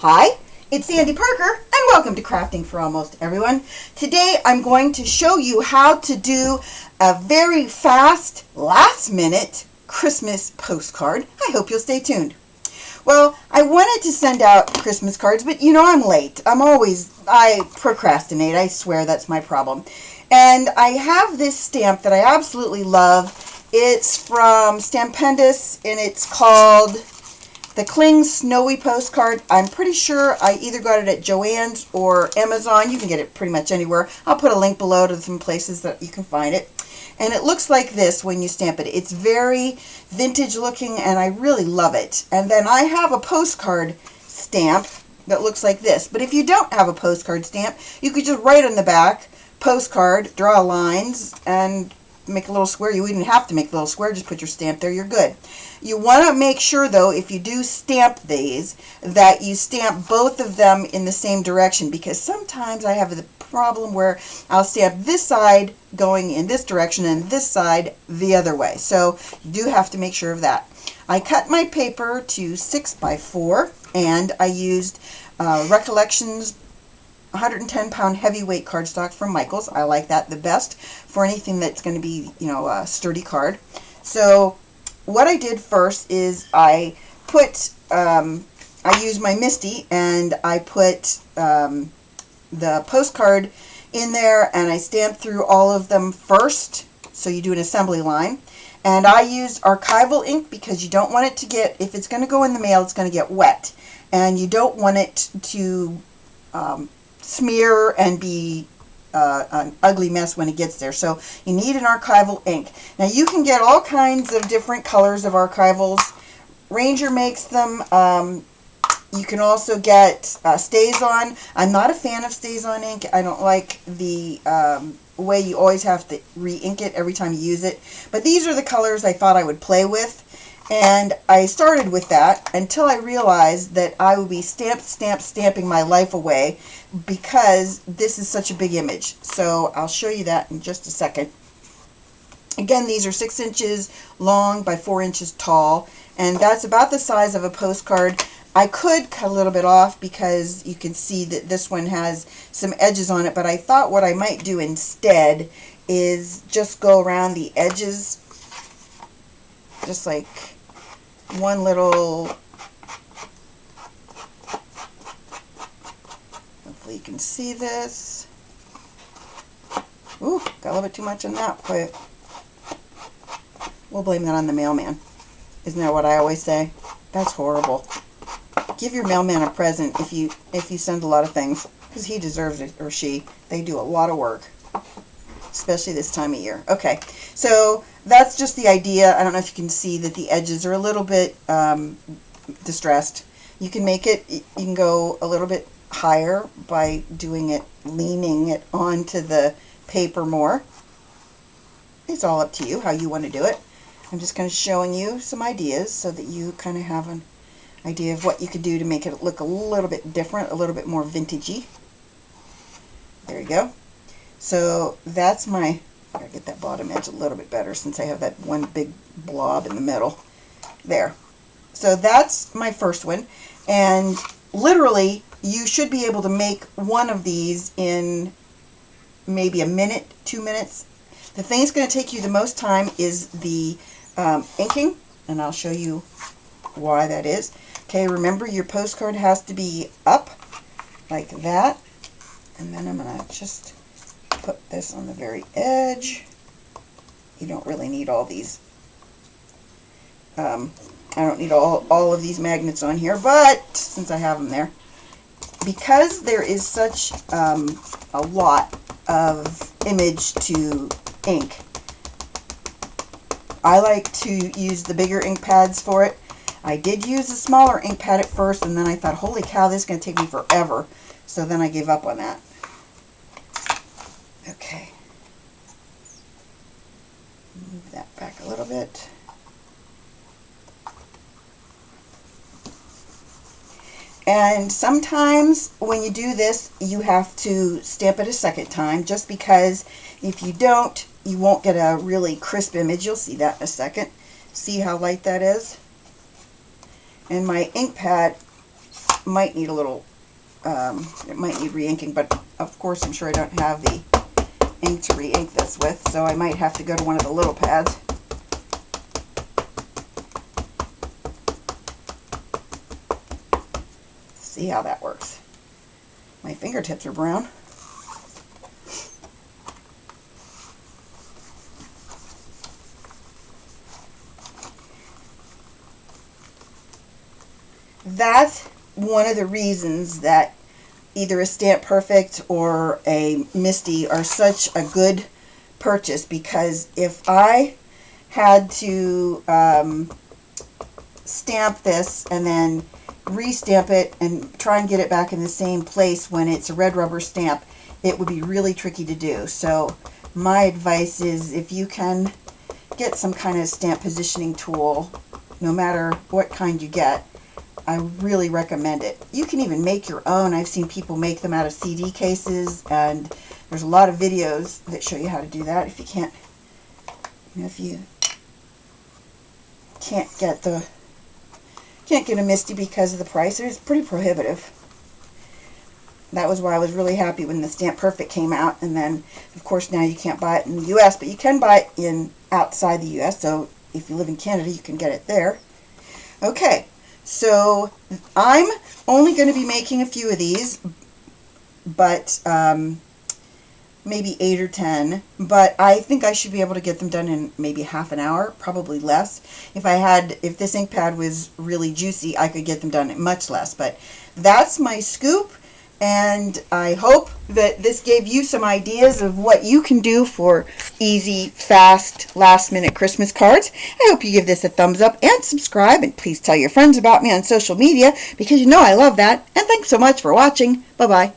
Hi, it's Sandy Parker, and welcome to Crafting for Almost Everyone. Today I'm going to show you how to do a very fast, last-minute Christmas postcard. I hope you'll stay tuned. Well, I wanted to send out Christmas cards, but you know I'm late. I procrastinate. I swear that's my problem. And I have this stamp that I absolutely love. It's from Stampendous, and it's called the Cling Snowy Postcard. I'm pretty sure I either got it at Joann's or Amazon. You can get it pretty much anywhere. I'll put a link below to some places that you can find it. And it looks like this when you stamp it. It's very vintage looking, and I really love it. And then I have a postcard stamp that looks like this. But if you don't have a postcard stamp, you could just write on the back, postcard, draw lines, and make a little square. You wouldn't have to make a little square. Just put your stamp there. You're good. You want to make sure, though, if you do stamp these, that you stamp both of them in the same direction, because sometimes I have the problem where I'll stamp this side going in this direction and this side the other way. So you do have to make sure of that. I cut my paper to 6x4, and I used Recollections 110-pound heavyweight cardstock from Michaels. I like that the best for anything that's going to be, a sturdy card. So what I did first is I used my MISTI, and I put the postcard in there, and I stamped through all of them first. So you do an assembly line. And I used archival ink because you don't want it to get, if it's going to go in the mail, it's going to get wet. And you don't want it to smear and be an ugly mess when it gets there. So you need an archival ink. Now you can get all kinds of different colors of archivals. Ranger makes them. You can also get StazOn. I'm not a fan of StazOn ink. I don't like the way you always have to re-ink it every time you use it. But these are the colors I thought I would play with. And I started with that until I realized that I would be stamping my life away because this is such a big image. So I'll show you that in just a second. Again, these are 6 inches long by 4 inches tall, and that's about the size of a postcard. I could cut a little bit off because you can see that this one has some edges on it, but I thought what I might do instead is just go around the edges, just like one little, hopefully you can see this. Ooh, got a little bit too much on that, but we'll blame that on the mailman. Isn't that what I always say? That's horrible. Give your mailman a present if you send a lot of things, because he deserves it, or she. They do a lot of work, especially this time of year. Okay, so that's just the idea. I don't know if you can see that the edges are a little bit distressed. You can make it, you can go a little bit higher by doing it, leaning it onto the paper more. It's all up to you how you want to do it. I'm just kind of showing you some ideas so that you kind of have an idea of what you could do to make it look a little bit different, a little bit more vintagey. There you go. So that's I gotta get that bottom edge a little bit better since I have that one big blob in the middle. There. So that's my first one. And literally, you should be able to make one of these in maybe a minute, 2 minutes. The thing that's going to take you the most time is the inking, and I'll show you why that is. Okay, remember your postcard has to be up like that. And then I'm going to just put this on the very edge. You don't really need all these. I don't need all of these magnets on here, but since I have them there, because there is such a lot of image to ink, I like to use the bigger ink pads for it. I did use a smaller ink pad at first, and then I thought, holy cow, this is going to take me forever. So then I gave up on that. Okay. Move that back a little bit. And sometimes when you do this, you have to stamp it a second time, just because if you don't, you won't get a really crisp image. You'll see that in a second. See how light that is? And my ink pad might need a little, it might need re-inking, but of course I'm sure I don't have the ink to re-ink this with, so I might have to go to one of the little pads. See how that works. My fingertips are brown. That's one of the reasons that either a Stamp Perfect or a MISTI are such a good purchase, because if I had to stamp this and then restamp it and try and get it back in the same place when it's a red rubber stamp, it would be really tricky to do. So my advice is, if you can get some kind of stamp positioning tool, no matter what kind you get, I really recommend it. You can even make your own. I've seen people make them out of CD cases, and there's a lot of videos that show you how to do that. If you can't, if you can't get a MISTI because of the price, it's pretty prohibitive. That was why I was really happy when the Stamp Perfect came out, and then of course now you can't buy it in the US, but you can buy it in outside the US. So if you live in Canada, you can get it there. Okay. So I'm only going to be making a few of these, but maybe 8 or 10, but I think I should be able to get them done in maybe half an hour, probably less. If this ink pad was really juicy, I could get them done in much less, but that's my scoop. And I hope that this gave you some ideas of what you can do for easy, fast, last-minute Christmas cards. I hope you give this a thumbs up and subscribe, and please tell your friends about me on social media, because you know I love that. And thanks so much for watching. Bye-bye.